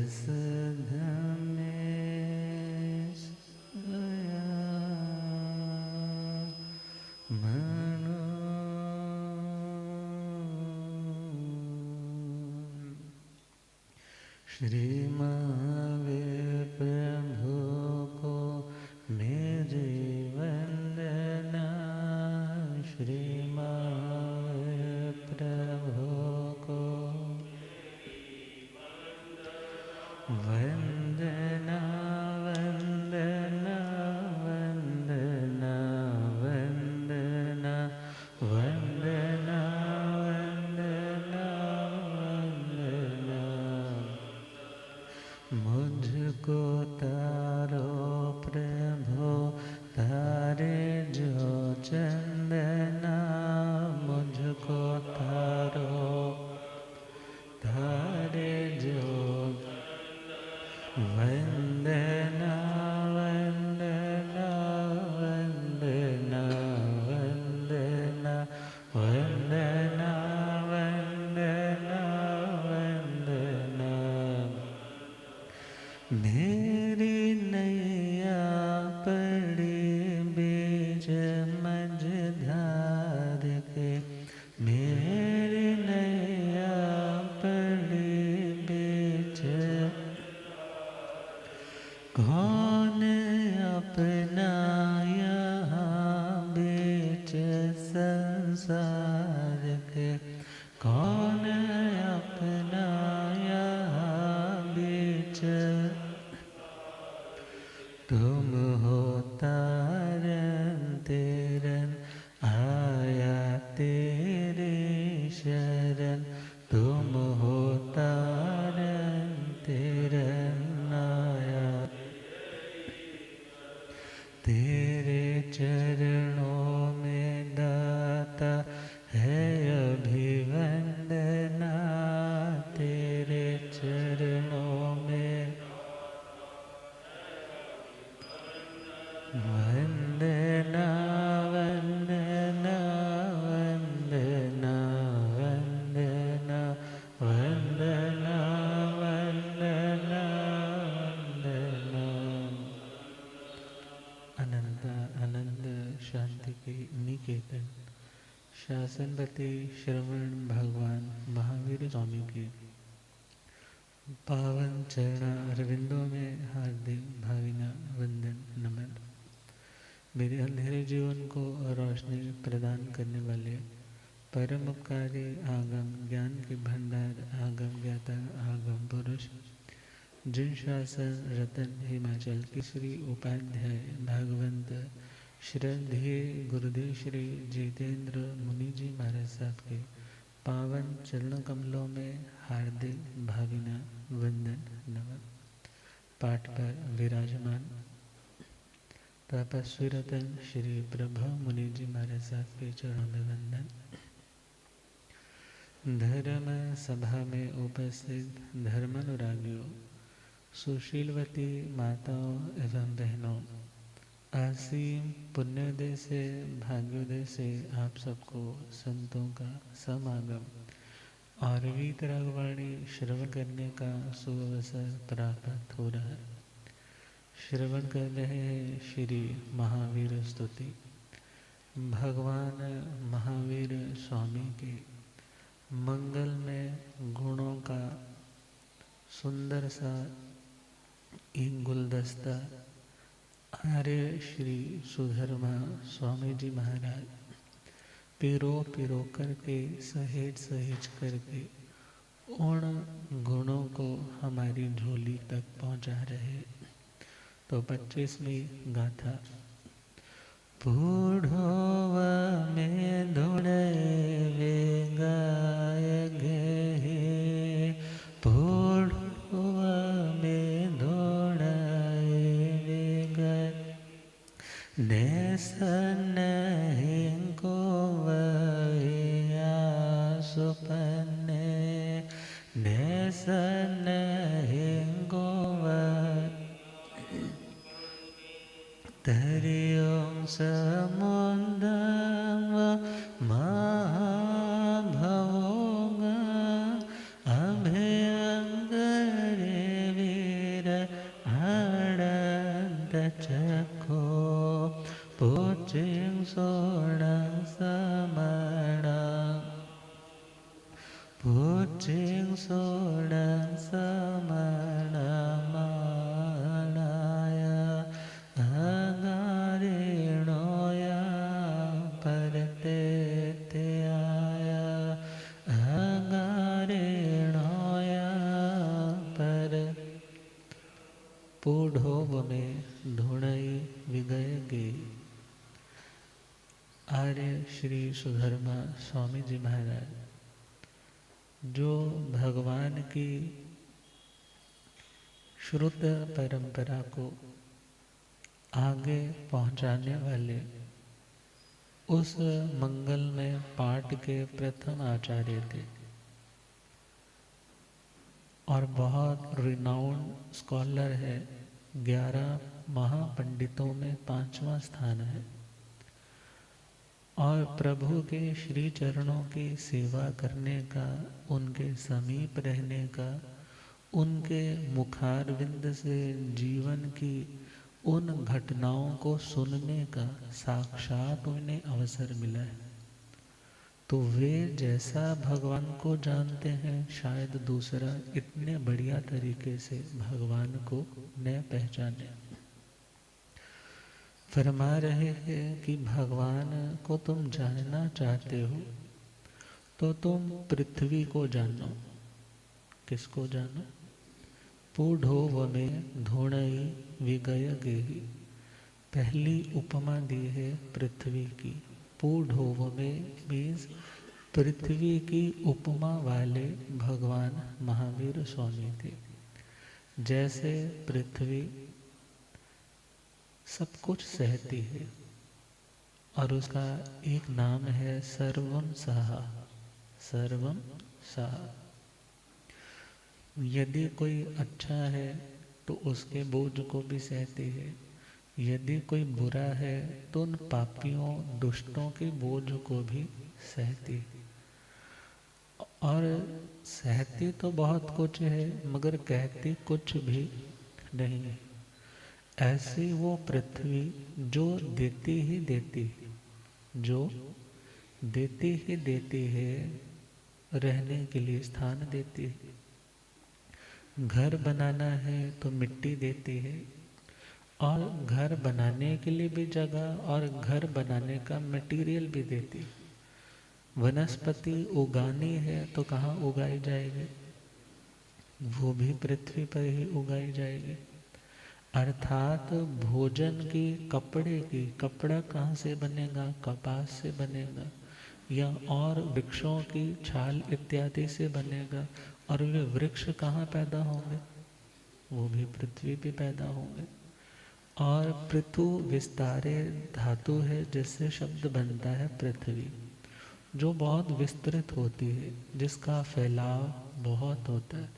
रसधमेश मनो श्री महावीर प्रभु को मेरी वंदना। श्री महावीर प्रभु को वंदना वंदना वंदना वंदना वंदना वंदना वंदना। मुझको तारो प्रभु तारे जो चंदना। मुझको तारो तारे जो वंदना वंदना वंदना वंदना वंदना वंदना वंदना। मेरी नैया पड़ी बीच मझधार के। मेरी नैया पड़ी बीच कौन अपना यहाँ बीच संसार के। कौन अपना यहाँ बीच। तुम हो तारन तेरन आया तेरे शरण। तुम हो तारन तेरन आया तेरे चरणों में दाता है अभिवंदना। तेरे चरणों में वंदना वंदना वंदना वंदना वंदना वंदना वंदना। अनंत आनंद शांति के निकेतन शासनपति श्रवण भगवान महावीर स्वामी के पावन चरण अरविंदों में हार्दिक भावना वंदन नमन। मेरे अंधेरे जीवन को रोशनी प्रदान करने वाले परम उपकारी आगम ज्ञान के भंडार आगम ज्ञाता आगम पुरुष जिन शासन रतन हिमाचल केसरी उपाध्याय भागवंत श्रद्धेय गुरुदेव श्री जितेंद्र मुनि जी महाराज साहब के पावन चरण कमलों में हार्दिक भावना वंदन नमन। पाठ पर विराजमान तपस्वी रतन श्री प्रभु मुनि जी महाराज साहब के चरणों में वंदन। धर्म सभा में उपस्थित धर्मानुरागियों, सुशीलवती माताओं एवं बहनों, असीम पुण्योदय से भाग्योदय से आप सबको संतों का समागम और वीतरागवाणी श्रवण करने का सुअवसर प्राप्त हो रहा है। श्रवण कर रहे हैं श्री महावीर स्तुति। भगवान महावीर स्वामी के मंगल में गुणों का सुंदर सा एक गुलदस्ता आर्य श्री सुधर्मा स्वामी जी महाराज पिरो पिरो करके सहेज सहेज करके उन गुणों को हमारी झोली तक पहुंचा रहे। तो 25वीं गाथा। पूढ़ोव में धुणे वे गाय गे। पूढ़ोव में धुणे वे गाय नेसन को वया सुपन्ने नेसन को तरियों समुद्रम महाभवोगा। เ पूढ़ोव में धुणई विगय गे। आर्य श्री सुधर्मा स्वामी जी महाराज जो भगवान की श्रुत परंपरा को आगे पहुंचाने वाले उस मंगल में पाठ के प्रथम आचार्य थे और बहुत रिनाउंड स्कॉलर है। 11 महापंडितों में 5वां स्थान है और प्रभु के श्री चरणों की सेवा करने का, उनके समीप रहने का, उनके मुखारविंद से जीवन की उन घटनाओं को सुनने का साक्षात उन्हें अवसर मिला है। तो वे जैसा भगवान को जानते हैं शायद दूसरा इतने बढ़िया तरीके से भगवान को न पहचाने। फरमा रहे हैं कि भगवान को तुम जानना चाहते हो तो तुम पृथ्वी को जानो। किसको जानो? पूढ़ोव में धुणई विगय गेहि। पहली उपमा दी है पृथ्वी की। पूढ़ोव में मीन्स पृथ्वी की उपमा वाले भगवान महावीर स्वामी थे। जैसे पृथ्वी सब कुछ सहती है और उसका एक नाम है सर्वम सहा। सर्वम सहा। यदि कोई अच्छा है तो उसके बोझ को भी सहती है, यदि कोई बुरा है तो उन पापियों दुष्टों के बोझ को भी सहती है। और सहती तो बहुत कुछ है मगर कहती कुछ भी नहीं है। ऐसी वो पृथ्वी जो देती ही देती है, जो देती ही देती है, रहने के लिए स्थान देती है। घर बनाना है तो मिट्टी देती है और घर बनाने के लिए भी जगह और घर बनाने का मटेरियल भी देती है। वनस्पति उगानी है तो कहाँ उगाई जाएगी? वो भी पृथ्वी पर ही उगाई जाएगी। अर्थात भोजन की, कपड़े की, कपड़ा कहाँ से बनेगा? कपास से बनेगा या और वृक्षों की छाल इत्यादि से बनेगा। और वे वृक्ष कहाँ पैदा होंगे? वो भी पृथ्वी पे पैदा होंगे। और पृथु विस्तारे धातु है जिससे शब्द बनता है पृथ्वी, जो बहुत विस्तृत होती है, जिसका फैलाव बहुत होता है,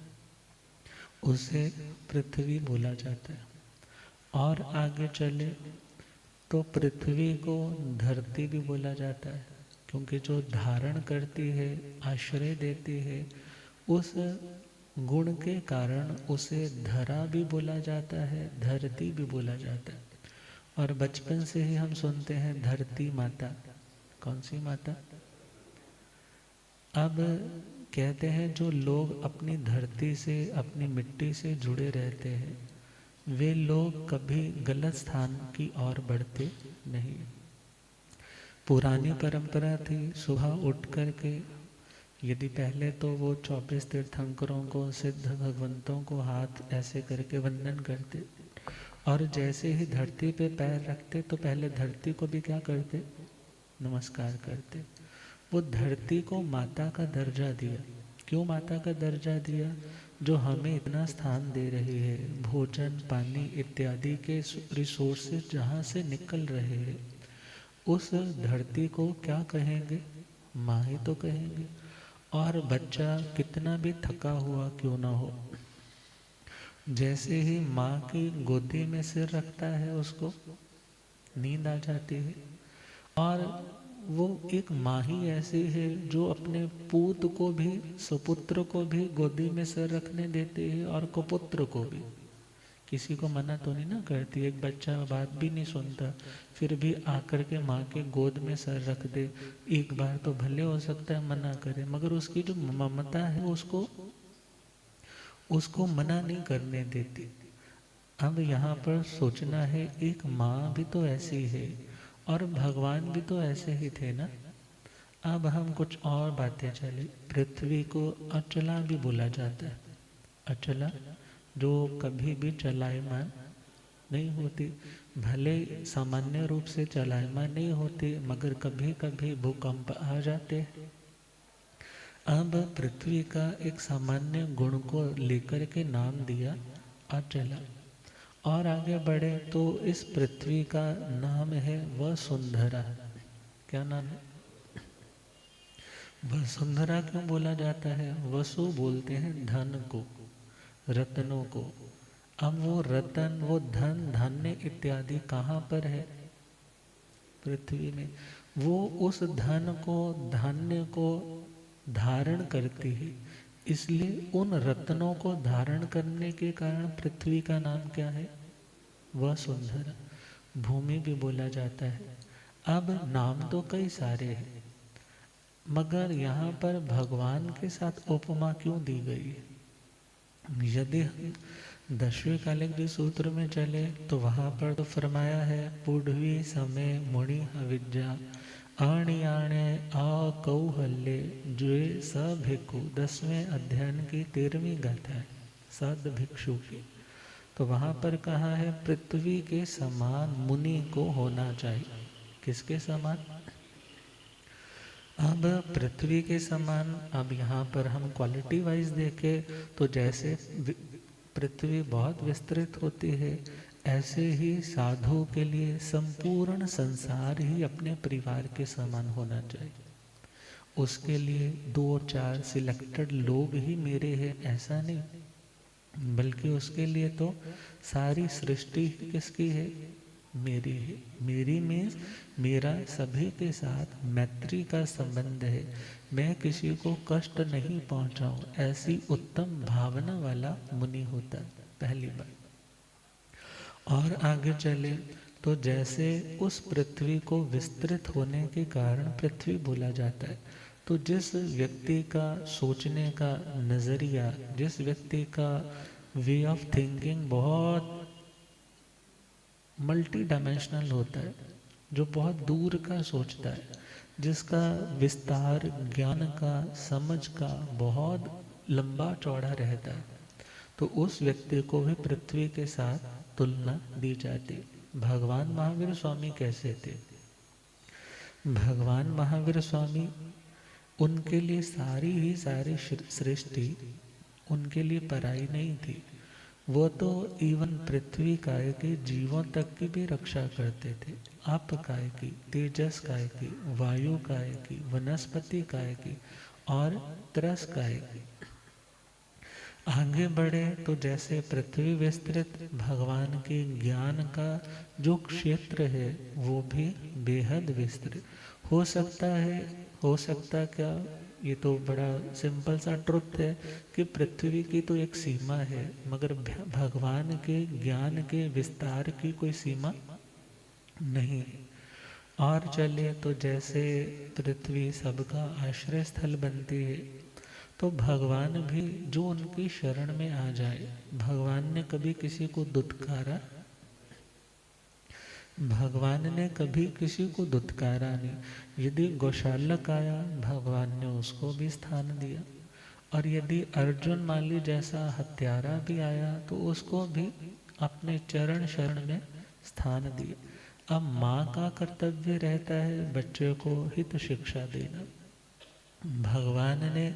उसे पृथ्वी बोला जाता है। और आगे चले तो पृथ्वी को धरती भी बोला जाता है, क्योंकि जो धारण करती है, आश्रय देती है, उस गुण के कारण उसे धरा भी बोला जाता है, धरती भी बोला जाता है। और बचपन से ही हम सुनते हैं धरती माता। कौन सी माता? अब कहते हैं जो लोग अपनी धरती से, अपनी मिट्टी से जुड़े रहते हैं, वे लोग कभी गलत स्थान की ओर बढ़ते नहीं। पुरानी परंपरा थी सुबह उठ करके, यदि पहले तो वो 24 तीर्थंकरों को, सिद्ध भगवंतों को हाथ ऐसे करके वंदन करते और जैसे ही धरती पे पैर रखते तो पहले धरती को भी क्या करते? नमस्कार करते। वो धरती को माता का दर्जा दिया। क्यों माता का दर्जा दिया? जो हमें इतना स्थान दे रही है, भोजन, पानी इत्यादि के रिसोर्सेज जहाँ से निकल रहे हैं, उस धरती को क्या कहेंगे? माँ ही तो कहेंगे। और बच्चा कितना भी थका हुआ क्यों ना हो, जैसे ही माँ की गोदी में सिर रखता है उसको नींद आ जाती है। और वो एक माँ ही ऐसी है जो अपने पूत को भी, सुपुत्र को भी गोदी में सिर रखने देती है और कुपुत्र को भी। किसी को मना तो नहीं ना करती। एक बच्चा बात भी नहीं सुनता फिर भी आकर के माँ के गोद में सर रख दे। एक बार तो भले हो सकता है मना करे, मगर उसकी जो ममता है उसको मना नहीं करने देती। अब यहाँ पर सोचना है, एक माँ भी तो ऐसी है और भगवान भी तो ऐसे ही थे ना। अब हम कुछ और बातें चले। पृथ्वी को अचला भी बोला जाता है। अचला, जो कभी भी चलायमान नहीं होती, भले सामान्य रूप से चलायमान नहीं होती, मगर कभी कभी भूकंप आ जाते हैं। अब पृथ्वी का एक सामान्य गुण को लेकर के नाम दिया अचला। और आगे बढ़े तो इस पृथ्वी का नाम है वसुंधरा। क्या नाम है? वसुंधरा क्यों बोला जाता है? वसु बोलते हैं धन को, रत्नों को। अब वो रतन, वो धन, धान्य इत्यादि कहाँ पर है? पृथ्वी में। वो उस धन को, धान्य को धारण करती है, इसलिए उन रत्नों को धारण करने के कारण पृथ्वी का नाम क्या है? वसुंधरा। भूमि भी बोला जाता है। अब नाम तो कई सारे हैं, मगर यहाँ पर भगवान के साथ उपमा क्यों दी गई है? यदि हम 10वें कालिक सूत्र में चले तो वहाँ पर तो फरमाया है, पुढ़वी समय मुनि अविद्या आणे आणे आ कौहल्य जुए स भिक्षु। 10वें अध्ययन की 13वीं गाथा है, सद भिक्षु की। तो वहाँ पर कहा है पृथ्वी के समान मुनि को होना चाहिए। किसके समान? अब पृथ्वी के समान, अब यहाँ पर हम क्वालिटी वाइज देखें तो जैसे पृथ्वी बहुत विस्तृत होती है, ऐसे ही साधु के लिए संपूर्ण संसार ही अपने परिवार के समान होना चाहिए। उसके लिए 2-4 सिलेक्टेड लोग ही मेरे हैं ऐसा नहीं, बल्कि उसके लिए तो सारी सृष्टि किसकी है? मेरी है। मेरी में मेरा सभी के साथ मैत्री का संबंध है, मैं किसी को कष्ट नहीं पहुंचाऊं, ऐसी उत्तम भावना वाला मुनि होता है, पहली बात। और आगे चले तो जैसे उस पृथ्वी को विस्तृत होने के कारण पृथ्वी बोला जाता है, तो जिस व्यक्ति का सोचने का नज़रिया, जिस व्यक्ति का वे ऑफ थिंकिंग बहुत मल्टी डायमेंशनल होता है, जो बहुत दूर का सोचता है, जिसका विस्तार ज्ञान का, समझ का बहुत लंबा चौड़ा रहता है, तो उस व्यक्ति को भी पृथ्वी के साथ तुलना दी जाती। भगवान महावीर स्वामी कैसे थे? भगवान महावीर स्वामी, उनके लिए सारी सृष्टि उनके लिए पराई नहीं थी। वो तो इवन पृथ्वी काय के जीवों तक की भी रक्षा करते थे। आप काय की, तेजस काय की, वायु काय की, वनस्पति काय की और त्रस काय की। आगे बढ़े तो जैसे पृथ्वी विस्तृत, भगवान के ज्ञान का जो क्षेत्र है वो भी बेहद विस्तृत हो सकता है। हो सकता क्या, ये तो बड़ा सिंपल सा ट्रुथ है कि पृथ्वी की तो एक सीमा है, मगर भगवान के ज्ञान के विस्तार की कोई सीमा नहीं। और चले तो जैसे पृथ्वी सबका आश्रय स्थल बनती है, तो भगवान भी जो उनकी शरण में आ जाए, भगवान ने कभी किसी को दुत्कारा? भगवान ने कभी किसी को दुत्कारा नहीं। यदि गौशालक आया, भगवान ने उसको भी स्थान दिया, और यदि अर्जुन माली जैसा हत्यारा भी आया तो उसको भी अपने चरण शरण में स्थान दिया। अब माँ का कर्तव्य रहता है बच्चे को हित शिक्षा देना। भगवान ने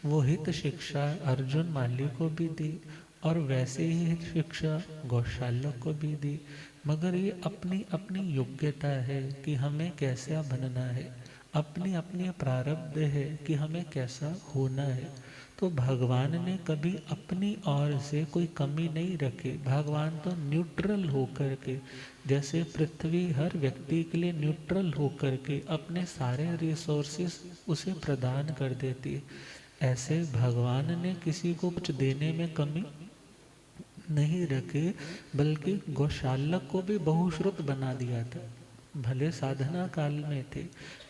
वो हित शिक्षा अर्जुन माली को भी दी, और वैसे ही हित शिक्षा गौशालक को भी दी, मगर ये अपनी अपनी योग्यता है कि हमें कैसा बनना है, अपनी अपनी प्रारब्ध है कि हमें कैसा होना है। तो भगवान ने कभी अपनी ओर से कोई कमी नहीं रखी। भगवान तो न्यूट्रल होकर के, जैसे पृथ्वी हर व्यक्ति के लिए न्यूट्रल होकर के अपने सारे रिसोर्सेस उसे प्रदान कर देती है, ऐसे भगवान ने किसी को कुछ देने में कमी नहीं रखे, बल्कि गौशालक को भी बहुश्रुत बना दिया था। भले साधना काल में थे,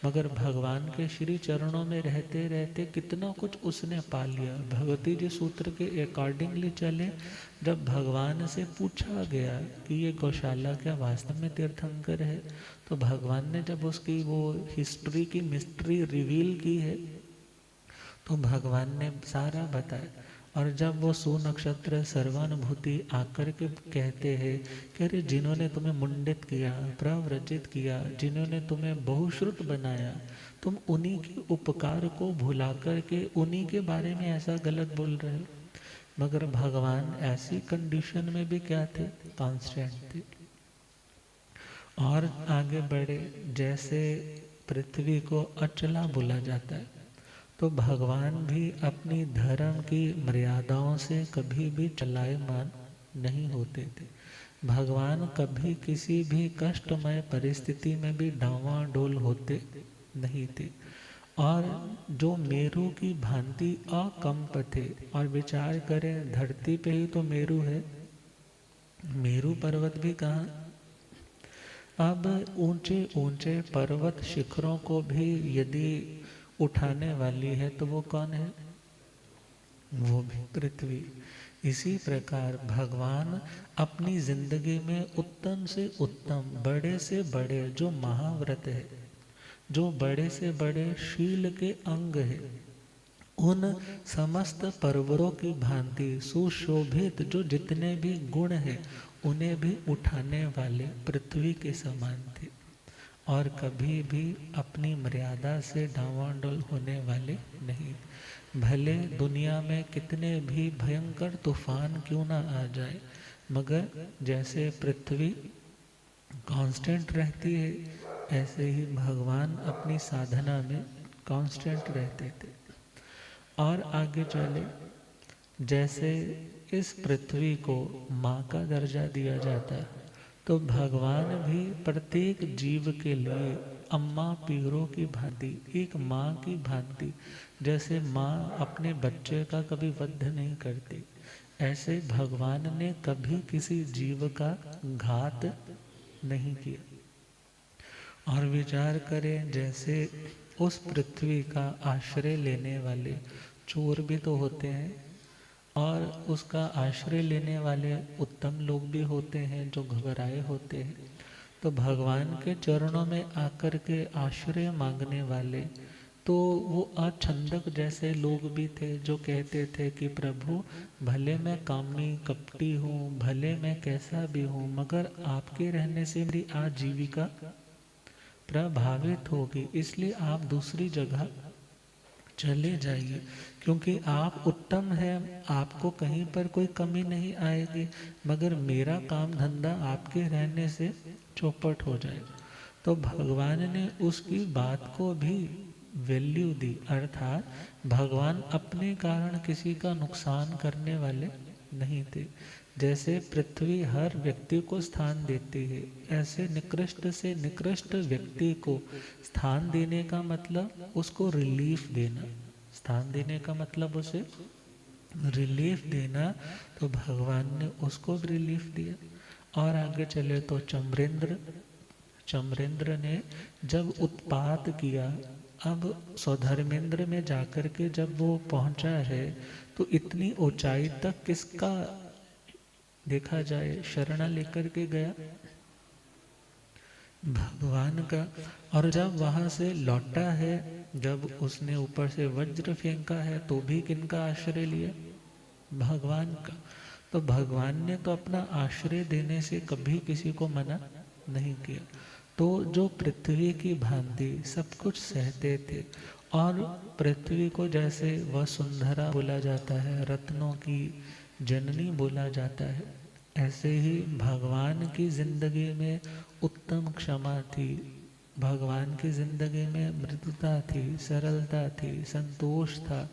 मगर भगवान के श्री चरणों में रहते रहते कितना कुछ उसने पा लिया। भगवती जी सूत्र के अकॉर्डिंगली चले, जब भगवान से पूछा गया कि ये गौशाला क्या वास्तव में तीर्थंकर है, तो भगवान ने जब उसकी वो हिस्ट्री की मिस्ट्री रिवील की है, तो भगवान ने सारा बताया। और जब वो सुनक्षत्र सर्वानुभूति आकर के कहते हैं कि अरे जिन्होंने तुम्हें मुंडित किया, प्रव्रजित किया, जिन्होंने तुम्हें बहुश्रुत बनाया, तुम उन्हीं के उपकार को भुला करके उन्हीं के बारे में ऐसा गलत बोल रहे हो। मगर भगवान ऐसी कंडीशन में भी क्या थे? कांस्टेंट थे। और आगे बढ़े, जैसे पृथ्वी को अचला बोला जाता है, तो भगवान भी अपनी धर्म की मर्यादाओं से कभी भी चलायमान नहीं होते थे। भगवान कभी किसी भी कष्टमय परिस्थिति में भी डांवाडोल होते नहीं थे। और जो मेरू की भांति अकंप थे। और विचार करें, धरती पे ही तो मेरू है, मेरू पर्वत भी कहाँ। अब ऊंचे ऊंचे पर्वत शिखरों को भी यदि उठाने वाली है तो वो कौन है? वो भी पृथ्वी। इसी प्रकार भगवान अपनी जिंदगी में उत्तम से उत्तम, बड़े से बड़े जो महाव्रत है, जो बड़े से बड़े शील के अंग है, उन समस्त पर्वतों की भांति सुशोभित जो जितने भी गुण हैं उन्हें भी उठाने वाले पृथ्वी के समान थे। और कभी भी अपनी मर्यादा से डांवाडोल होने वाले नहीं। भले दुनिया में कितने भी भयंकर तूफान क्यों ना आ जाए, मगर जैसे पृथ्वी कांस्टेंट रहती है, ऐसे ही भगवान अपनी साधना में कांस्टेंट रहते थे। और आगे चले, जैसे इस पृथ्वी को माँ का दर्जा दिया जाता है, तो भगवान भी प्रत्येक जीव के लिए अम्मा पीरों की भांति, एक माँ की भांति, जैसे माँ अपने बच्चे का कभी वध नहीं करती, ऐसे भगवान ने कभी किसी जीव का घात नहीं किया। और विचार करें, जैसे उस पृथ्वी का आश्रय लेने वाले चोर भी तो होते हैं, और उसका आश्रय लेने वाले उत्तम लोग भी होते हैं जो घबराए होते हैं। तो भगवान के चरणों में आकर के आश्रय मांगने वाले तो वो अछंदक जैसे लोग भी थे, जो कहते थे कि प्रभु भले मैं कामी कपटी हूँ, भले मैं कैसा भी हूँ, मगर आपके रहने से मेरी आजीविका प्रभावित होगी, इसलिए आप दूसरी जगह चले जाइए, क्योंकि आप उत्तम हैं, आपको कहीं पर कोई कमी नहीं आएगी, मगर मेरा काम धंधा आपके रहने से चौपट हो जाएगा। तो भगवान ने उसकी बात को भी वैल्यू दी, अर्थात भगवान अपने कारण किसी का नुकसान करने वाले नहीं थे। जैसे पृथ्वी हर व्यक्ति को स्थान देती है, ऐसे निकृष्ट से निकृष्ट व्यक्ति को स्थान देने का मतलब उसको रिलीफ देना, स्थान देने का मतलब उसे रिलीफ देना। तो भगवान ने उसको रिलीफ दिया। और आगे चले तो चमरेंद्र ने जब उत्पात किया, अब स्वधर्मेंद्र में जाकर के जब वो पहुंचा है, तो इतनी ऊंचाई तक किसका देखा जाए शरणा लेकर के गया? भगवान का। और जब वहां से लौटा है, जब उसने ऊपर से वज्र फेंका है, तो भी किनका आश्रय लिया? भगवान का। तो भगवान ने तो अपना आश्रय देने से कभी किसी को मना नहीं किया। तो जो पृथ्वी की भांति सब कुछ सहते थे, और पृथ्वी को जैसे वसुंधरा बोला जाता है, रत्नों की जननी बोला जाता है, ऐसे ही भगवान की जिंदगी में उत्तम क्षमा थी, भगवान की जिंदगी में मृदुता थी, सरलता थी, संतोष था,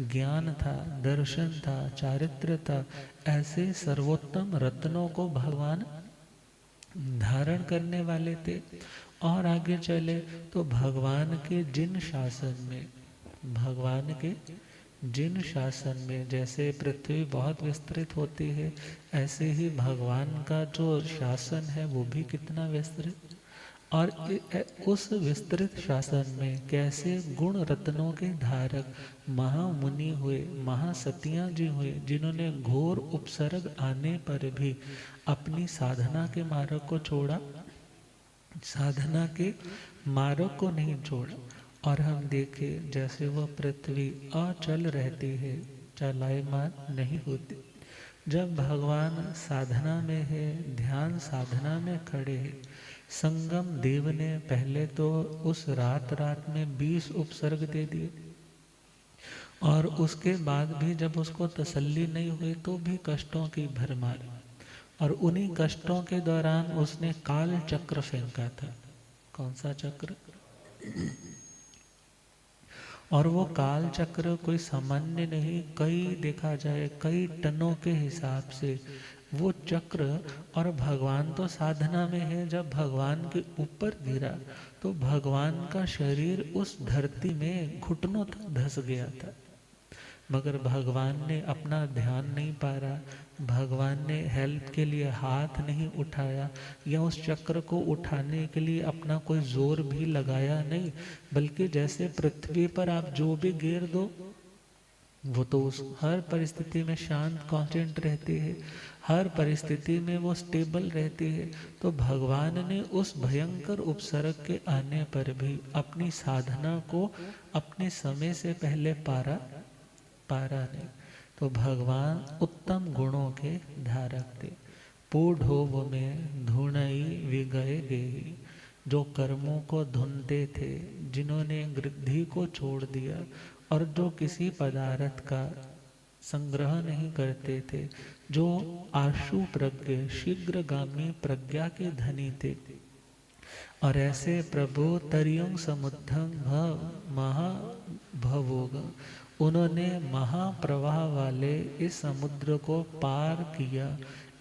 ज्ञान था, दर्शन था, चारित्र था। ऐसे सर्वोत्तम रत्नों को भगवान धारण करने वाले थे। और आगे चले तो भगवान के जिन शासन में, भगवान के जिन शासन में, जैसे पृथ्वी बहुत विस्तृत होती है, ऐसे ही भगवान का जो शासन है वो भी कितना विस्तृत। और उस विस्तृत शासन में कैसे गुण रत्नों के धारक महामुनि हुए, महासतियां जी हुए, जिन्होंने घोर उपसर्ग आने पर भी अपनी साधना के मार्ग को छोड़ा, साधना के मार्ग को नहीं छोड़ा। और हम देखें, जैसे वह पृथ्वी अचल रहती है, चलायमान नहीं होती। जब भगवान साधना में है, ध्यान साधना में खड़े हैं, संगम देव ने पहले तो उस रात में 20 उपसर्ग दे दिए, और उसके बाद भी जब उसको तसल्ली नहीं हुई तो भी कष्टों की भरमार, और उन्हीं कष्टों के दौरान उसने काल चक्र फेंका था। कौन सा चक्र? और वो काल चक्र कोई सामान्य नहीं, कई देखा जाए कई टनों के हिसाब से वो चक्र, और भगवान तो साधना में है। जब भगवान के ऊपर गिरा तो भगवान का शरीर उस धरती में घुटनों तक धंस गया था, मगर भगवान ने अपना ध्यान नहीं पाया, भगवान ने हेल्प के लिए हाथ नहीं उठाया, या उस चक्र को उठाने के लिए अपना कोई जोर भी लगाया नहीं, बल्कि जैसे पृथ्वी पर आप जो भी गिर दो वो तो उस हर परिस्थिति में शांत कांस्टेंट रहती है, हर परिस्थिति में वो स्टेबल रहती है। तो भगवान ने उस भयंकर उपसर्ग के आने पर भी अपनी साधना को अपने समय से पहले पारा नहीं। तो भगवान उत्तम गुणों के धारक थे। पूढ़ोव में धुनई विगय गई, जो कर्मों को धुनते थे, जिन्होंने वृद्धि को छोड़ दिया और जो किसी पदार्थ का संग्रह नहीं करते थे, जो आशु प्रज्ञ शीघ्रगामी प्रज्ञा के धनी थे, और ऐसे प्रभु तरियं समुद्धं महाभवोग, उन्होंने महाप्रवाह वाले इस समुद्र को पार किया।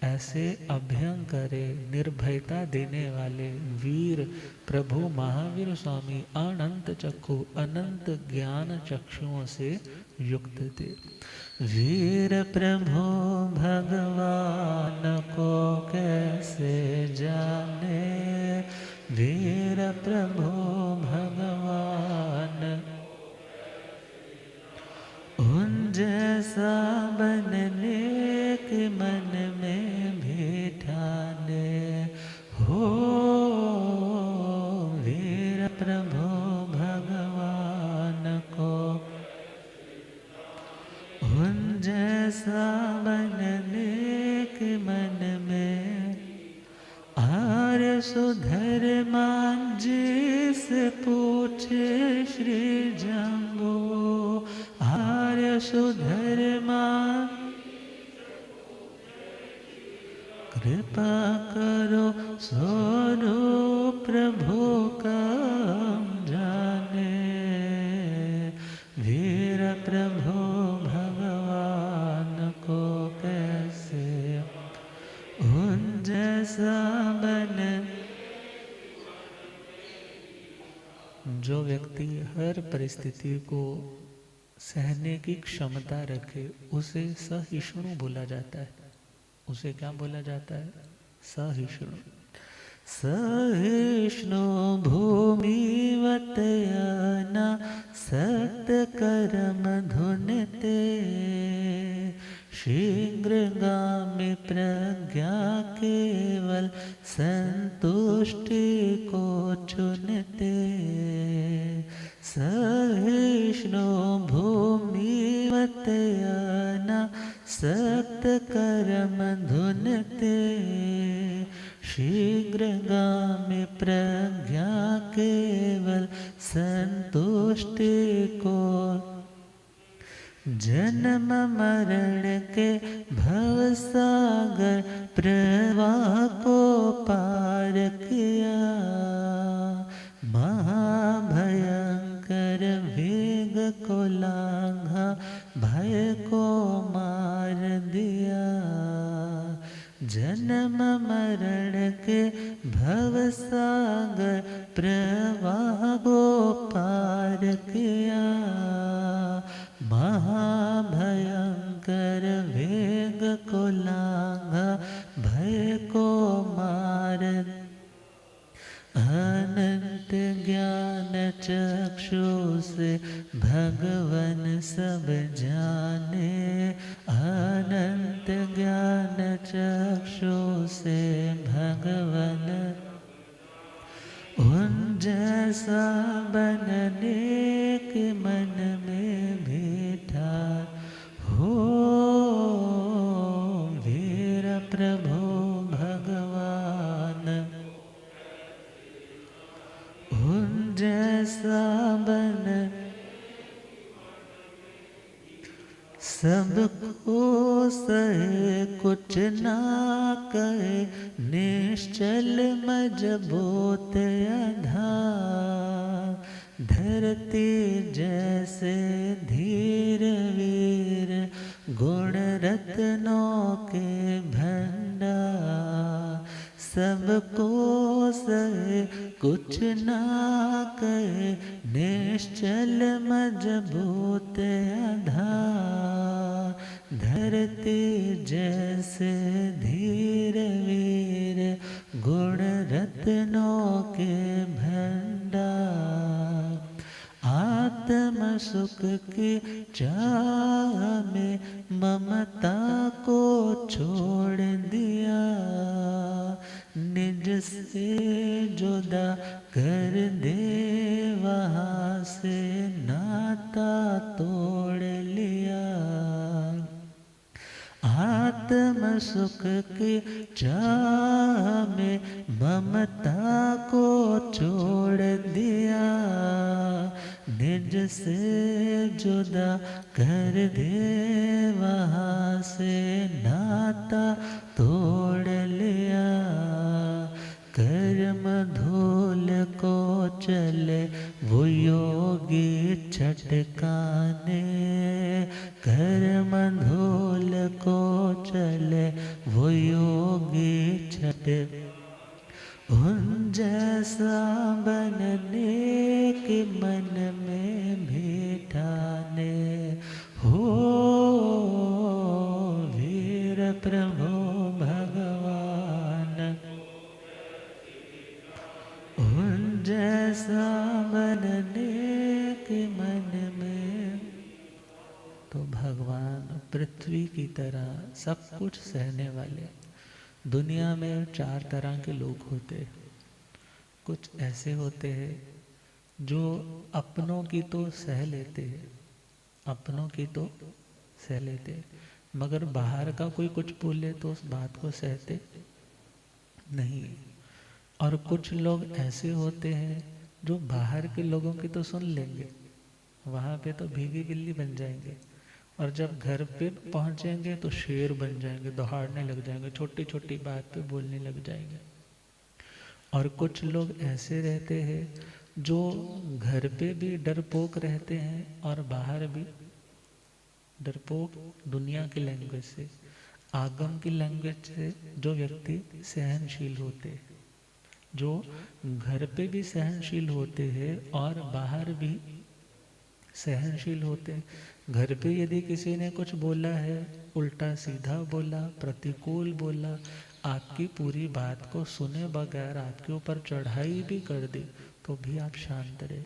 ऐसे अभयंकरे निर्भयता देने वाले वीर प्रभु महावीर स्वामी अनंत चक्षु अनंत ज्ञान चक्षुओं से युक्त थे। वीर प्रभु भगवान को कैसे जाने, वीर प्रभु भगवान उन जैसा बनने के मन में भी ठाने हो। वीर प्रभु भगवान को उन जैसा बनने के मन में, आर्य सुधर मान जी से पूछे श्री जम्बो, आर्य सुधर मान कृपा करो स्वरूप प्रभु का जाने। वीर प्रभु भगवान को कैसे उन जैसा बन। जो व्यक्ति हर परिस्थिति को सहने की क्षमता रखे उसे सहिष्णु बोला जाता है। उसे क्या बोला जाता है? सहिष्णु। सहिष्णु भूमिवत याना सत कर्म धुनते, शीघ्रगामी प्रज्ञा केवल संतुष्टि को चुनते। सहिष्णु भूमिवत याना सत कर्म धुनते, शीघ्रगामी प्रज्ञा केवल संतुष्टि को। जन्म मरण के भवसागर प्रवाह को पार किया, महाभयंकर वेग को लांघा, भय को मार दिया। जन्म मरण के भवसागर प्रवाह को पार किया, महाभयंकर वेग को लांघा, भय को मार। अनंत ज्ञान चक्षु से भगवन सब जाने, अनंत ज्ञान चक्षु से भगवन उन जैसा बनने के मन में भी ठान हो। सबको सहे कुछ ना कहे, निश्चल मजबूत आधार। धरती जैसे धीर वीर, गुण रत्नों के भंडार। सबको सहे कुछ ना कहे, निश्चल मजबूत आधार। धरती जैसे धीर वीर, गुण रत्नों के भंडार। आत्म सुख की चाह में ममता को छोड़ दिया, निज से जुदा कर दे वहाँ से नाता तोड़ लिया। आत्म सुख की चाह में ममता को छोड़ दिया, निज से जुदा कर दे वहाँ से नाता तोड़ लिया। कर्म धूल को चले वो योगी छटकाने, कर्म धूल को चले वो योगी छट। उन जैसा बनने के मन में भी ठाने, हो वीर प्रभु भगवान। उन जैसा बनने के मन में। तो भगवान पृथ्वी की तरह सब कुछ सहने वाले। दुनिया में 4 तरह के लोग होते हैं। कुछ ऐसे होते हैं जो अपनों की तो सह लेते हैं, अपनों की तो सह लेते हैं, मगर बाहर का कोई कुछ बोले तो उस बात को सहते नहीं। और कुछ लोग ऐसे होते हैं जो बाहर के लोगों की तो सुन लेंगे, वहाँ पे तो भीगी बिल्ली बन जाएंगे, और जब घर पे पहुंचेंगे तो शेर बन जाएंगे, दौड़ने लग जाएंगे, छोटी छोटी बात पे बोलने लग जाएंगे। और कुछ लोग ऐसे रहते हैं जो घर पे भी डरपोक रहते हैं और बाहर भी डरपोक, दुनिया की लैंग्वेज से, आगम की लैंग्वेज से जो व्यक्ति सहनशील होते हैं, जो घर पे भी सहनशील होते हैं और बाहर भी सहनशील होते हैं। घर पे यदि किसी ने कुछ बोला है, उल्टा सीधा बोला, प्रतिकूल बोला, आपकी पूरी बात को सुने बगैर आपके ऊपर चढ़ाई भी कर दी, तो भी आप शांत रहे।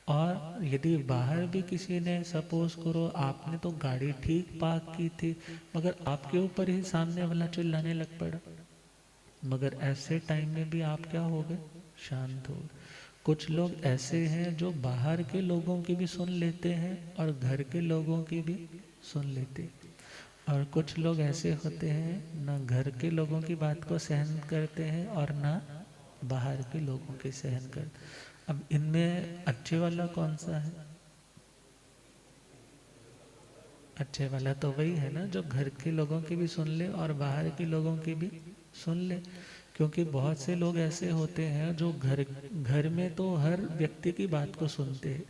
और यदि बाहर भी किसी ने, सपोज करो आपने तो गाड़ी ठीक पार्क की थी, मगर आपके ऊपर ही सामने वाला चिल्लाने लग पड़ा, मगर ऐसे टाइम में भी आप क्या हो गए? शांत हो गए। कुछ लोग ऐसे हैं जो बाहर के लोगों की भी सुन लेते हैं और घर के लोगों की भी सुन लेते हैं। और कुछ लोग ऐसे होते हैं ना घर के लोगों की बात को सहन करते हैं और ना बाहर के लोगों की सहन करते। अब इनमें अच्छे वाला कौन सा है? अच्छे वाला तो वही है ना जो घर के लोगों की भी सुन ले और बाहर के लोगों की भी सुन ले। क्योंकि बहुत से लोग ऐसे होते हैं जो घर में तो हर व्यक्ति की बात को सुनते हैं,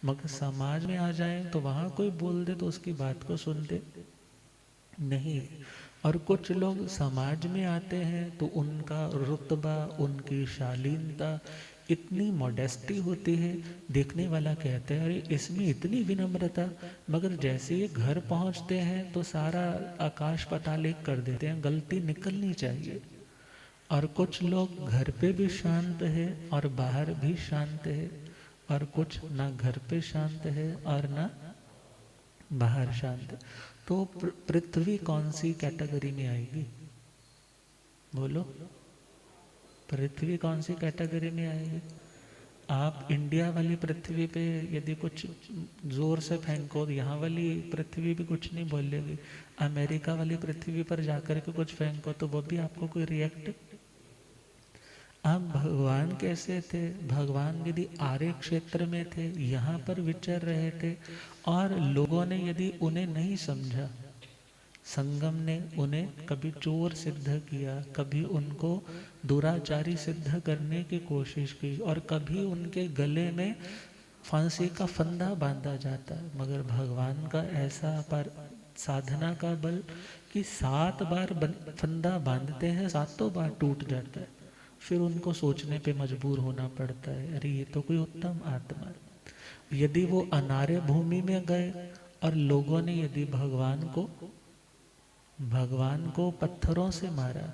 मगर समाज में आ जाएं तो वहाँ कोई बोल दे तो उसकी बात को सुनते नहीं। और कुछ लोग समाज में आते हैं तो उनका रुतबा, उनकी शालीनता, इतनी मॉडेस्टी होती है, देखने वाला कहता है अरे इसमें इतनी विनम्रता, मगर जैसे ये घर पहुंचते हैं तो सारा आकाश पाताल एक कर देते हैं, गलती निकलनी चाहिए। और कुछ लोग घर पे भी शांत है और बाहर भी शांत है, और कुछ ना घर पे शांत है और ना बाहर शांत है। तो पृथ्वी कौन सी कैटेगरी में आएगी? बोलो, पृथ्वी कौन सी कैटेगरी में आएगी? आप इंडिया वाली पृथ्वी पे यदि कुछ जोर से फेंको तो यहाँ वाली पृथ्वी भी कुछ नहीं बोलेगी। अमेरिका वाली पृथ्वी पर जाकर के कुछ फेंको तो वो भी आपको कोई रिएक्ट। अब भगवान कैसे थे? भगवान यदि आर्य क्षेत्र में थे, यहाँ पर विचर रहे थे, और लोगों ने यदि उन्हें नहीं समझा, संगम ने उन्हें कभी चोर सिद्ध किया, कभी उनको दुराचारी सिद्ध करने की कोशिश की, और कभी उनके गले में फांसी का फंदा बांधा जाता, मगर भगवान का ऐसा पर साधना का बल कि 7 बार फंदा बांधते हैं, 7 बार टूट जाता है। फिर उनको सोचने पे मजबूर होना पड़ता है, अरे ये तो कोई उत्तम आत्मा है। यदि वो अनार्य भूमि में गए और लोगों ने यदि भगवान को पत्थरों से मारा,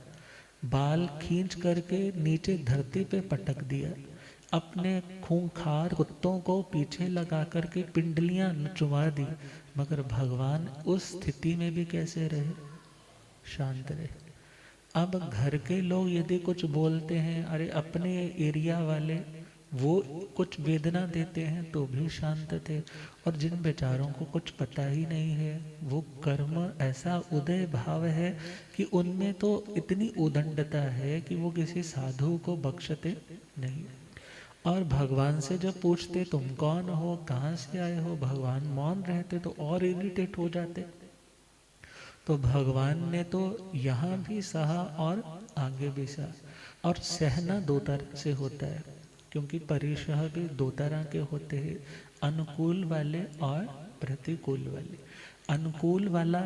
बाल खींच करके नीचे धरती पे पटक दिया, अपने खूंखार कुत्तों को पीछे लगा करके पिंडलियां चुमा दी, मगर भगवान उस स्थिति में भी कैसे रहे? शांत रहे। अब घर के लोग यदि कुछ बोलते हैं, अरे अपने एरिया वाले वो कुछ वेदना देते हैं, तो भी शांत थे। और जिन बेचारों को कुछ पता ही नहीं है, वो कर्म ऐसा उदय भाव है कि उनमें तो इतनी उदंडता है कि वो किसी साधु को बख्शते नहीं। और भगवान से जब पूछते तुम कौन हो, कहाँ से आए हो, भगवान मौन रहते तो और इरिटेट हो जाते। तो भगवान ने तो यहाँ भी सहा और आगे भी सहा। और सहना 2 तरह से होता है, क्योंकि परिसह भी 2 तरह के होते हैं, अनुकूल वाले और प्रतिकूल वाले। अनुकूल वाला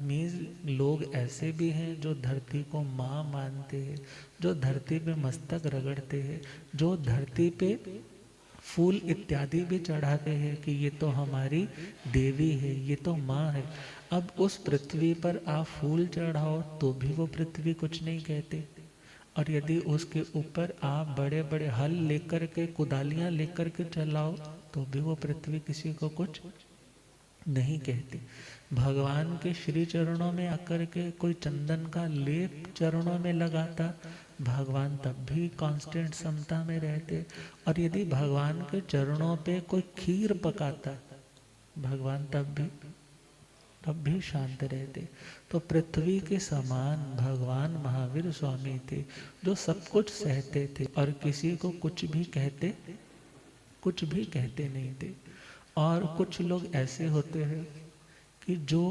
मीन्स लोग ऐसे भी हैं जो धरती को माँ मानते हैं, जो धरती पे मस्तक रगड़ते हैं, जो धरती पे फूल इत्यादि भी चढ़ाते हैं कि ये तो हमारी देवी है, ये तो माँ है। अब उस पृथ्वी पर आप फूल चढ़ाओ तो भी वो पृथ्वी कुछ नहीं कहते, और यदि उसके ऊपर आप बड़े बड़े हल लेकर के, कुदालियाँ लेकर के चलाओ तो भी वो पृथ्वी किसी को कुछ नहीं कहती। भगवान के श्री चरणों में आकर के कोई चंदन का लेप चरणों में लगाता, भगवान तब भी कांस्टेंट समता में रहते। और यदि भगवान के चरणों पे कोई खीर पकाता, भगवान तब भी शांत रहते। तो पृथ्वी के समान भगवान महावीर स्वामी थे, जो सब कुछ सहते थे और किसी को कुछ भी कहते नहीं थे। और कुछ लोग ऐसे होते हैं कि जो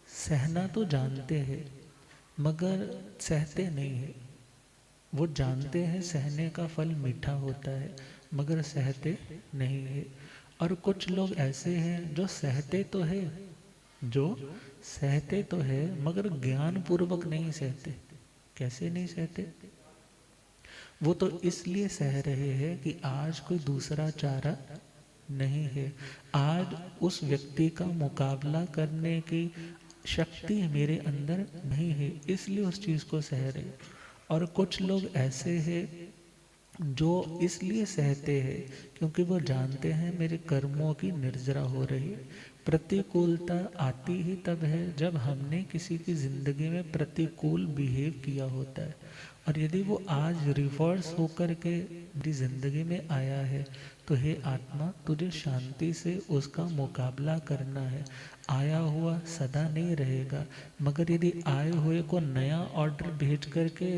सहना तो जानते हैं मगर सहते नहीं है। वो जानते हैं सहने का फल मीठा होता है, मगर सहते नहीं है। और कुछ लोग ऐसे हैं जो सहते तो है मगर ज्ञान पूर्वक नहीं सहते। कैसे नहीं सहते? वो तो इसलिए सह रहे हैं कि आज कोई दूसरा चारा नहीं है, आज उस व्यक्ति का मुकाबला करने की शक्ति मेरे अंदर नहीं है, इसलिए उस चीज को सह रहे। और कुछ लोग ऐसे हैं जो इसलिए सहते हैं क्योंकि वो जानते हैं मेरे कर्मों की निर्जरा हो रही है। प्रतिकूलता आती ही तब है जब हमने किसी की जिंदगी में प्रतिकूल बिहेव किया होता है, और यदि वो आज रिवर्स होकर के मेरी जिंदगी में आया है तो हे आत्मा, तुझे शांति से उसका मुकाबला करना है। आया हुआ सदा नहीं रहेगा, मगर यदि आए हुए को नया ऑर्डर भेज करके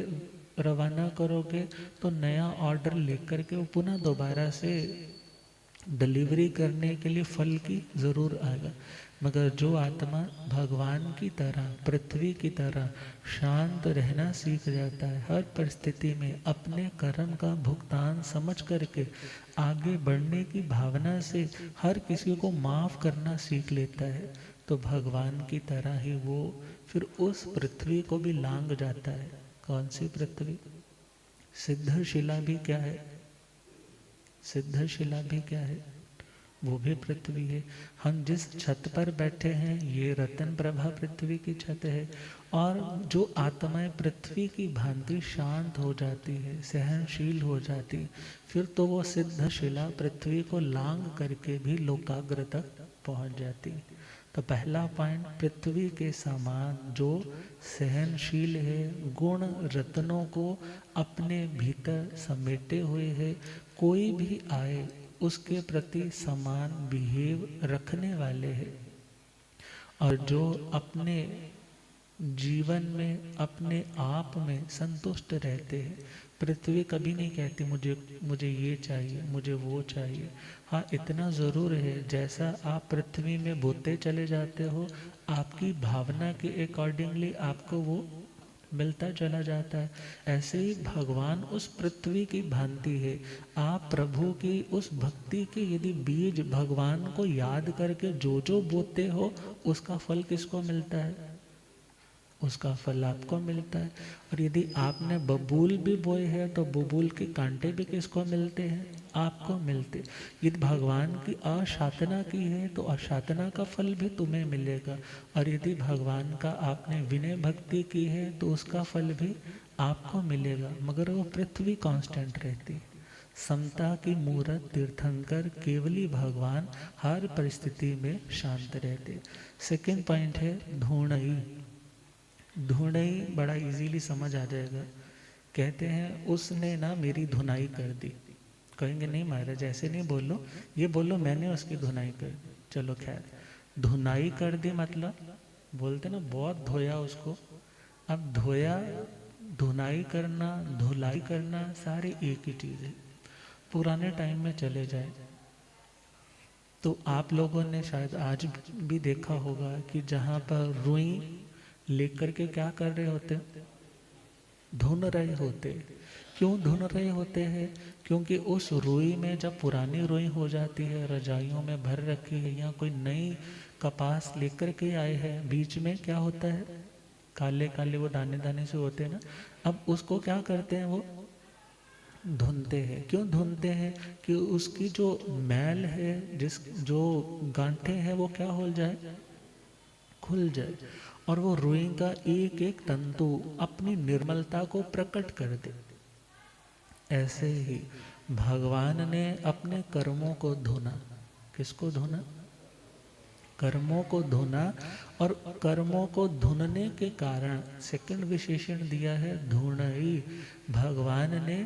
रवाना करोगे तो नया ऑर्डर लेकर के वो पुनः दोबारा से डिलीवरी करने के लिए फल की जरूर आएगा। मगर जो आत्मा भगवान की तरह, पृथ्वी की तरह शांत रहना सीख जाता है, हर परिस्थिति में अपने कर्म का भुगतान समझ करके आगे बढ़ने की भावना से हर किसी को माफ करना सीख लेता है, तो भगवान की तरह ही वो फिर उस पृथ्वी को भी लांग जाता है। कौन सी पृथ्वी? सिद्धशिला भी क्या है? सिद्धशिला भी क्या है? वो भी पृथ्वी है। हम जिस छत पर बैठे हैं ये रतन प्रभा पृथ्वी की छत है। और जो आत्माएं पृथ्वी की भांति शांत हो जाती है, सहनशील हो जाती, फिर तो वो सिद्धशिला पृथ्वी को लांग करके भी लोकाग्र तक पहुंच जाती। तो पहला पॉइंट, पृथ्वी के समान जो सहनशील है, गुण रत्नों को अपने भीतर समेटे हुए है, कोई भी आए उसके प्रति समान बिहेव रखने वाले हैं, और जो अपने जीवन में अपने आप में संतुष्ट रहते हैं, पृथ्वी कभी नहीं कहती मुझे मुझे ये चाहिए, मुझे वो चाहिए। हाँ, इतना ज़रूर है, जैसा आप पृथ्वी में बोते चले जाते हो, आपकी भावना के अकॉर्डिंगली आपको वो मिलता चला जाता है। ऐसे ही भगवान उस पृथ्वी की भांति है। आप प्रभु की उस भक्ति के यदि बीज भगवान को याद करके जो जो बोते हो, उसका फल किसको मिलता है? उसका फल आपको मिलता है। और यदि आपने बबूल भी बोए हैं तो बबूल के कांटे भी किसको मिलते हैं? आपको मिलते। यदि भगवान की असाधना की है तो असाधना का फल भी तुम्हें मिलेगा। और यदि भगवान का आपने विनय भक्ति की है तो उसका फल भी आपको मिलेगा। मगर वो पृथ्वी कांस्टेंट रहती। समता की मूरत तीर्थंकर केवली भगवान हर परिस्थिति में शांत रहते। सेकेंड पॉइंट है ढूंढई। ढूंढई बड़ा इजीली समझ आ जाएगा। कहते हैं उसने ना मेरी धुनाई कर दी। कहेंगे नहीं महाराज ऐसे नहीं बोलो, ये बोलो मैंने उसकी धुनाई कर दी। चलो खैर, धुनाई कर दी मतलब बोलते ना बहुत धोया उसको। अब धोया, धुनाई करना, धुलाई करना सारे एक ही चीज़ है। पुराने टाइम में चले जाए तो आप लोगों ने शायद आज भी देखा होगा कि जहाँ पर रुई लेकर के क्या कर रहे होते? धुन रहे होते। क्यों धुन रहे होते हैं? क्योंकि उस रुई में जब पुरानी रुई हो जाती है, रजाइयों में भर रखी है, या कोई नई कपास लेकर के आए हैं, बीच में क्या होता है? काले काले वो दाने दाने से होते हैं ना। अब उसको क्या करते हैं? वो धुनते हैं। क्यों धुनते हैं? कि उसकी जो मैल है, जिस जो गांठें हैं, वो क्या हो जाए? खुल जाए। और वो रुई का एक एक तंतु अपनी निर्मलता को प्रकट कर दे। ऐसे ही भगवान ने अपने कर्मों को धुना। किसको धुना? कर्मों को धुना। और कर्मों को धुनने के कारण सेकंड विशेषण दिया है धुनई। भगवान ने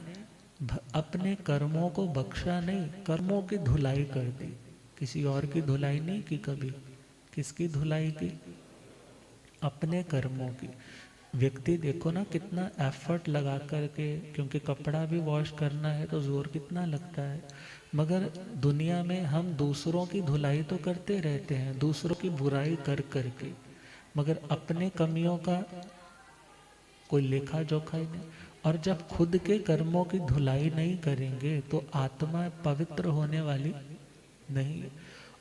अपने कर्मों को बख्शा नहीं, कर्मों की धुलाई कर दी। किसी और की धुलाई नहीं की कभी। किसकी धुलाई की? अपने कर्मों की। व्यक्ति देखो ना कितना एफर्ट लगा करके, क्योंकि कपड़ा भी वॉश करना है तो जोर कितना लगता है। मगर दुनिया में हम दूसरों की धुलाई तो करते रहते हैं, दूसरों की बुराई कर करके, मगर अपने कमियों का कोई लेखा जोखा ही नहीं। और जब खुद के कर्मों की धुलाई नहीं करेंगे तो आत्मा पवित्र होने वाली नहीं।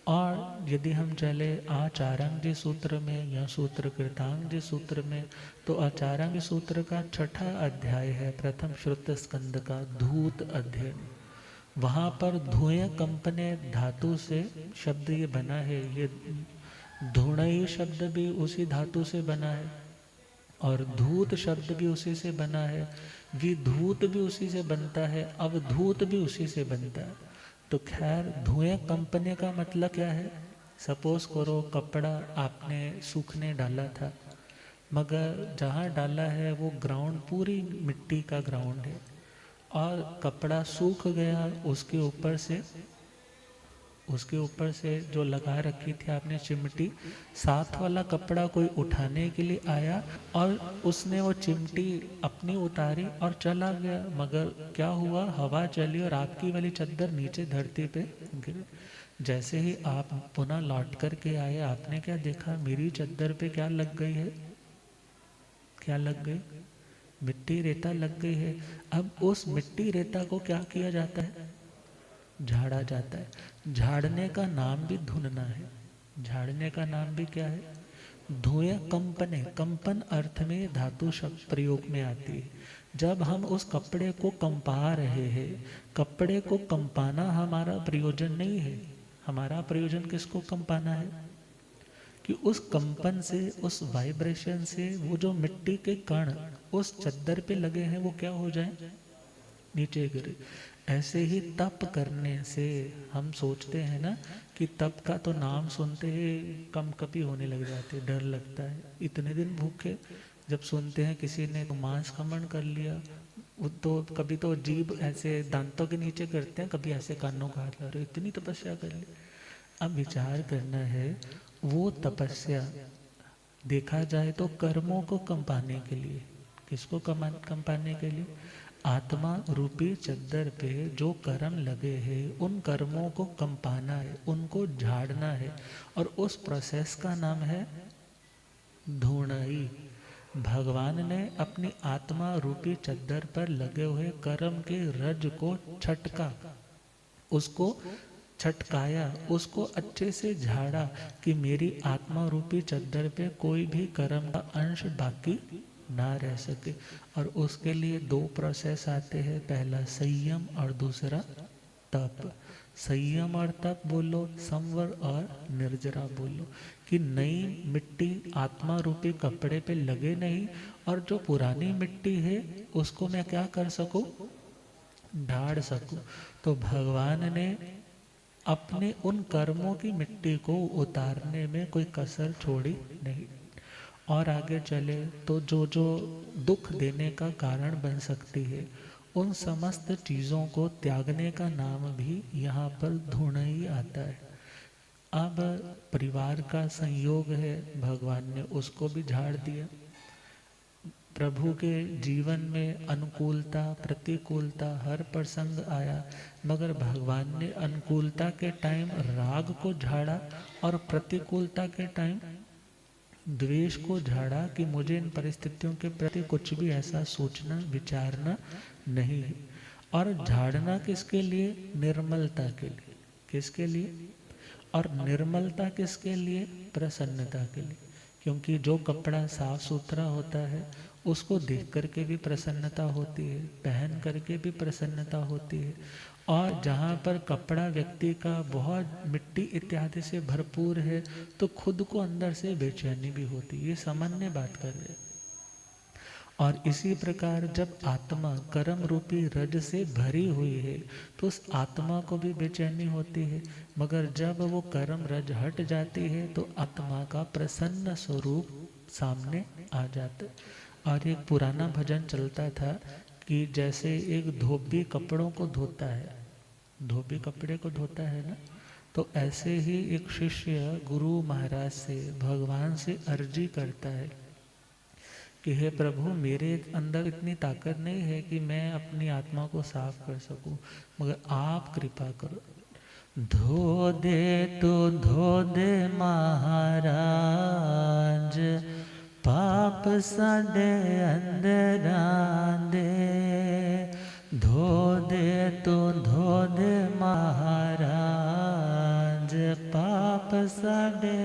और यदि हम चले आचार्यांग सूत्र में या सूत्र कृतांग सूत्र में, तो आचार्यांग सूत्र का 6ठा अध्याय है, प्रथम श्रुत स्कंद का धूत अध्ययन। वहाँ पर धुएं कंपने धातु से शब्द ये बना है। ये धुणई शब्द भी उसी धातु से बना है, और धूत शब्द भी उसी से बना है, विधूत भी उसी से बनता है, अवधूत भी उसी से बनता है। तो खैर, धुएं कंपने का मतलब क्या है? सपोज करो कपड़ा आपने सूखने डाला था, मगर जहाँ डाला है वो ग्राउंड पूरी मिट्टी का ग्राउंड है, और कपड़ा सूख गया। उसके ऊपर से जो लगा रखी थी आपने चिमटी, साथ वाला कपड़ा कोई उठाने के लिए आया और उसने वो चिमटी अपनी उतारी और चला गया। मगर क्या हुआ? हवा चली और आपकी वाली चद्दर नीचे धरती पे गिरी। जैसे ही आप पुनः लौट कर के आए, आपने क्या देखा? मेरी चद्दर पे क्या लग गई है? क्या लग गई? मिट्टी रेता लग गई है। अब उस मिट्टी रेता को क्या किया जाता है? झाड़ा जाता है। झाड़ने का नाम भी धुनना है। झाड़ने का नाम भी क्या है? धुएं कंपने। कंपन अर्थ में धातु शब्द प्रयोग में आती है। जब हम उस कपड़े को कंपा रहे हैं, कपड़े को कंपाना हमारा प्रयोजन नहीं है। हमारा प्रयोजन किसको कंपाना है? कि उस कंपन से, उस वाइब्रेशन से वो जो मिट्टी के कण उस चद्दर पे लगे हैं वो क्या हो जाए? नीचे गिरे। ऐसे ही तप करने से हम सोचते हैं ना कि तप का तो नाम सुनते ही कम कपी होने लग जाते, डर लगता है। इतने दिन भूखे, जब सुनते हैं किसी ने तो मांस खमन कर लिया, वो तो कभी तो जीभ ऐसे दांतों के नीचे करते हैं, कभी ऐसे कानों का हाथ ला रहे, इतनी तपस्या कर ली। अब विचार करना है, वो तपस्या देखा जाए तो कर्मों को कंपाने के लिए। किसको कंपाने के लिए? आत्मा रूपी चद्दर पे जो कर्म लगे हैं उन कर्मों को कंपाना है, उनको झाड़ना है, और उस प्रोसेस का नाम है धुनाई। भगवान ने अपनी आत्मा रूपी चद्दर पर लगे हुए कर्म के रज को छटका, उसको छटकाया, उसको अच्छे से झाड़ा कि मेरी आत्मा रूपी चद्दर पे कोई भी कर्म का अंश बाकी ना रह सके। और उसके लिए दो प्रोसेस आते हैं, पहला संयम और दूसरा तप। संयम और तप बोलो, संवर और निर्जरा बोलो, कि नई मिट्टी आत्मा रूपी कपड़े पे लगे नहीं, और जो पुरानी मिट्टी है उसको मैं क्या कर सकूं, ढाड़ सकूं। तो भगवान ने अपने उन कर्मों की मिट्टी को उतारने में कोई कसर छोड़ी नहीं। और आगे चले तो जो जो दुख देने का कारण बन सकती है, उन समस्त चीज़ों को त्यागने का नाम भी यहाँ पर धुना ही आता है। अब परिवार का संयोग है, भगवान ने उसको भी झाड़ दिया। प्रभु के जीवन में अनुकूलता प्रतिकूलता हर प्रसंग आया, मगर भगवान ने अनुकूलता के टाइम राग को झाड़ा और प्रतिकूलता के टाइम द्वेष को झाड़ा, कि मुझे इन परिस्थितियों के प्रति कुछ भी ऐसा सोचना विचारना नहीं है। और झाड़ना किसके लिए, निर्मलता के लिए। किसके लिए, और निर्मलता किसके लिए, प्रसन्नता के लिए। क्योंकि जो कपड़ा साफ सुथरा होता है उसको देख करके भी प्रसन्नता होती है, पहन करके भी प्रसन्नता होती है। और जहाँ पर कपड़ा व्यक्ति का बहुत मिट्टी इत्यादि से भरपूर है तो खुद को अंदर से बेचैनी भी होती है। ये सामान्य बात कर रहे हैं। और इसी प्रकार जब आत्मा कर्म रूपी रज से भरी हुई है तो उस आत्मा को भी बेचैनी होती है, मगर जब वो कर्म रज हट जाती है तो आत्मा का प्रसन्न स्वरूप सामने आ जाता है। और एक पुराना भजन चलता था कि जैसे एक धोबी कपड़ों को धोता है, धोबी कपड़े को धोता है ना, तो ऐसे ही एक शिष्य गुरु महाराज से भगवान से अर्जी करता है कि हे प्रभु, मेरे अंदर इतनी ताकत नहीं है कि मैं अपनी आत्मा को साफ कर सकूं, मगर आप कृपा करो। धो दे महाराज, पाप साडे अंदरां दे। धो दे महाराज, पाप साडे।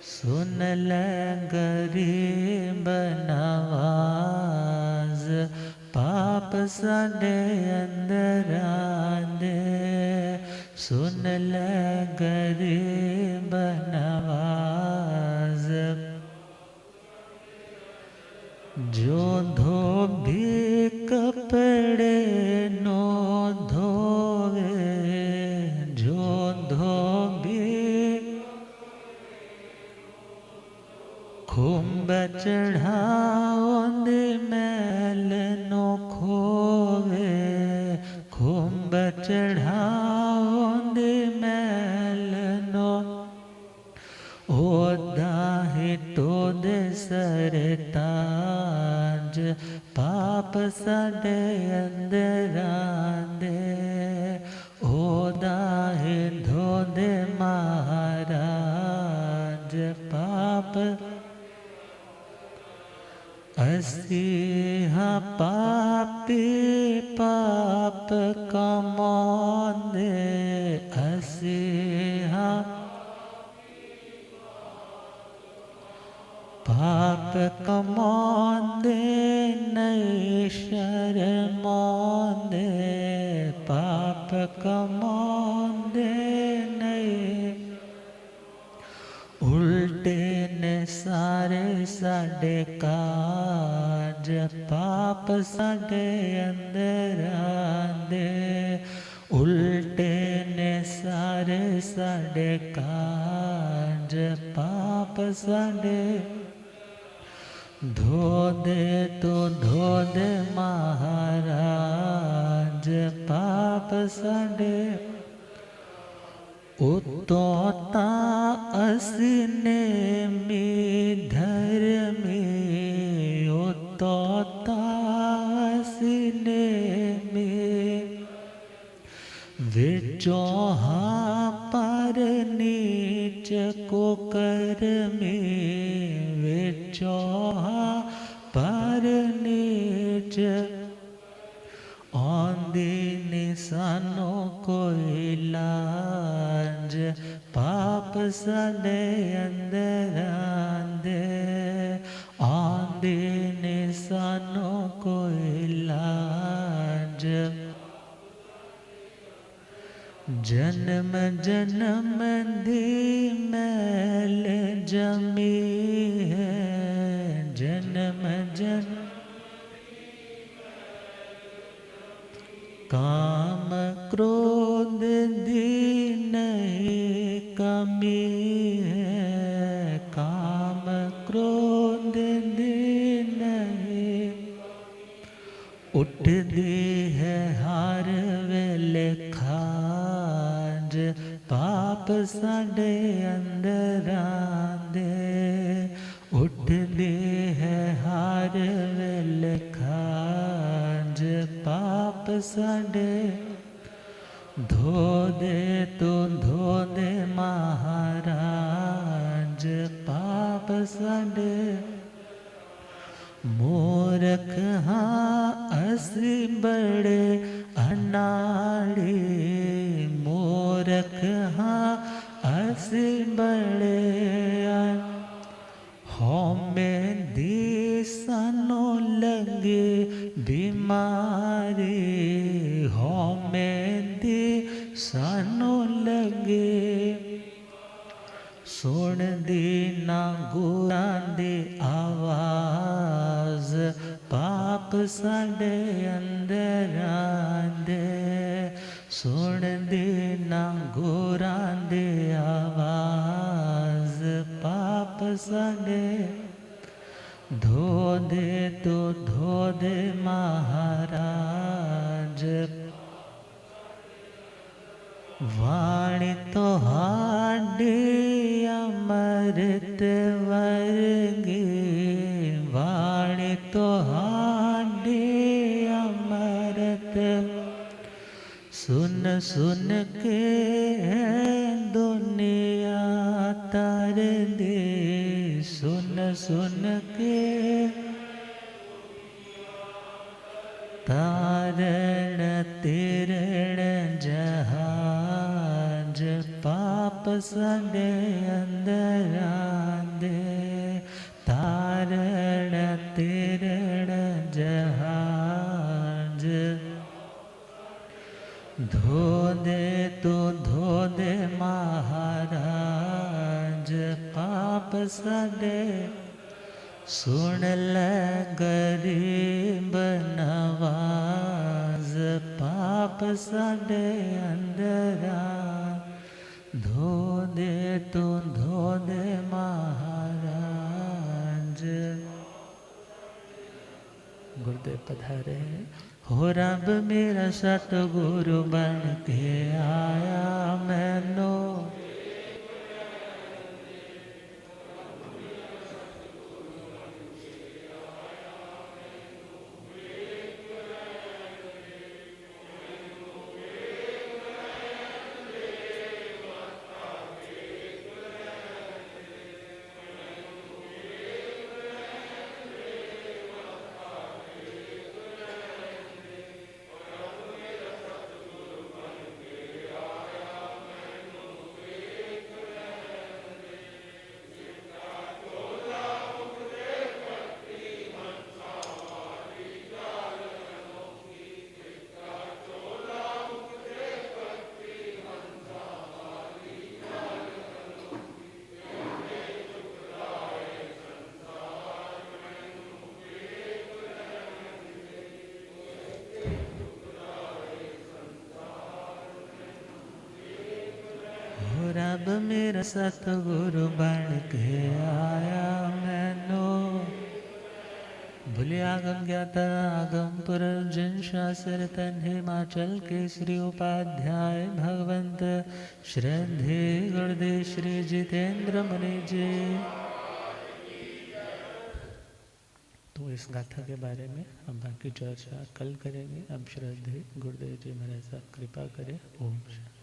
सुन ले गरीब नवाज, पाप साडे अंदरां दे। सुन ले गरीब नवाज, जो धोबी कपड़े नो धोवे, जो धोबी खुम्ब चढ़ाओंदे मैल नो खोवे, खुम्ब चढ़ाओंदे मैल नो। ओदा है तो दे सरताज, पाप साडे अंदरां दे। ओदा है धो दे महाराज, पाप। असी हाँ पापी पाप कमांदे, असी हाँ पाप कमांदे नहीं शर्मांदे, पाप कमांदे नहीं। उल्टे ने सारे साडे काज, पाप साडे अंदरां दे। उल्टे ने सारे साडे काज, पाप साडे। धो दे महाराज, पाप साडे। उतोता असने में धर्मी, उतोता को कर में वे चौहा पर नीच औंदे निशानों को इलाज पाप सदे अंदर आंदे औंदे निशानों को इलाज जन्म जन्म दी मैल जमी है जन्म जन्म काम क्रोध दी नहीं कमी है काम क्रोध दी नहीं उठ दी है हर वेले खाज पाप साडे अंदर आंदे उठ दी है हर वेले खाज पाप साडे धो दे महाराज पाप साडे मूर्ख हाँ असी बड़े अनाड़ी मूर्ख हाँ असी बड़े हमें दी सानो लगे बीमारी हमें दी सानो लगे सुन दी ना गुरा दी आवाज पाप साडे अंदर आंदे सुन दी ना गुरा दी आवाज पाप साडे धो दे महाराज वाणी तो हाडी अमृत वर्गी वाणी तो हाडी अमृत सुन सुन के दुनिया तर दे सुन सुन के तारण तिरण जहाज पाप साडे अंदर आंदे तारण तिरण जहाज धो दे महाराज पाप साडे सुन ले गरीब नवाज पाप साडे अंदर धो दे महाराज गुरुदेव पधारे हैं हो रब मेरा सतगुरु बन के आया मैनो रब मेरा सतगुरु बन के आया मैनो भूले आगम ज्ञाता आगम पुरर्जन शास्त्र तन हिमाचल के श्री उपाध्याय भगवंत श्रद्धे गुरुदेव श्री जितेंद्र मुनि जी। तो इस गाथा के बारे में हम बाकी चर्चा कल करेंगे। अब श्रद्धे गुरुदेव जी मेरे साथ कृपा करें। ओम शांति।